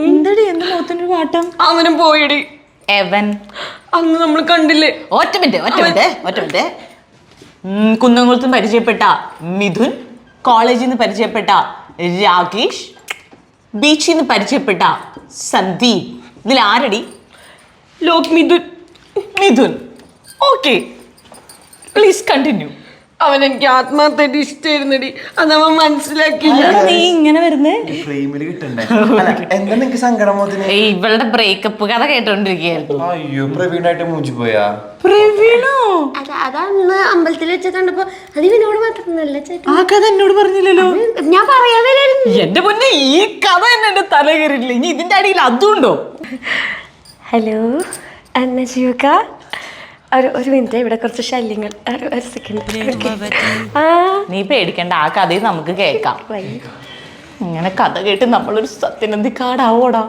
എന്തടി എന്ത് മുഖത്തിനൊരു പാട്ടം? അവനും പോയിടി. എവൻ അന്ന് നമ്മൾ കണ്ടില്ലേ? ഒറ്റ മിനിറ്റ്. കുന്നംകുളത്ത് പരിചയപ്പെട്ട മിഥുൻ, കോളേജിൽ നിന്ന് പരിചയപ്പെട്ട രാകേഷ്, ബീച്ചിൽ നിന്ന് പരിചയപ്പെട്ട സന്ദീപ്. ഇതിൽ ആരടി? Lok Mithun. Okay, please continue. അവൻ എനിക്ക് ആത്മാർത്ഥമായിട്ട് ഇഷ്ടമായിരുന്നടി. അത് അവൻ മനസ്സിലാക്കിയില്ല. നീ ഇങ്ങനെ വരുന്നേ? എന്താ നിനക്ക് സങ്കടം? ഇവളുടെ ബ്രേക്കപ്പ് കഥ കേട്ടോണ്ടിരിക്കുകയായിരുന്നു. അയ്യോ, പ്രവീണായിട്ട് മൂഞ്ചി പോയാ? പ്രവീണോ? അതന്ന് അമ്പലത്തിൽ വെച്ച് കണ്ടപ്പോ അത് ഇവനോട് മാത്രമല്ല ചേട്ടാ. ആ കഥ എന്നോട് പറഞ്ഞില്ലല്ലോ. ഞാൻ പറയാതെ എന്റെ പൊന്നെ, ഈ കഥ തന്നെ എന്റെ തല കയറിയിട്ടില്ല. ഇനി ഇതിന്റെ അടിയിൽ അതുണ്ടോ? ഹലോ അന്ന ജീവക്ക, ഒരു മിനിറ്റ്, ഇവിടെ കുറച്ച് ശല്യങ്ങൾ. ഒരു സെക്കൻഡ്. നീ പേടിക്കണ്ട, ആ കഥയും നമുക്ക് കേൾക്കാം. ഇങ്ങനെ കഥ കേട്ട് നമ്മളൊരു സത്യനന്ദിക്കാടാവോടാ.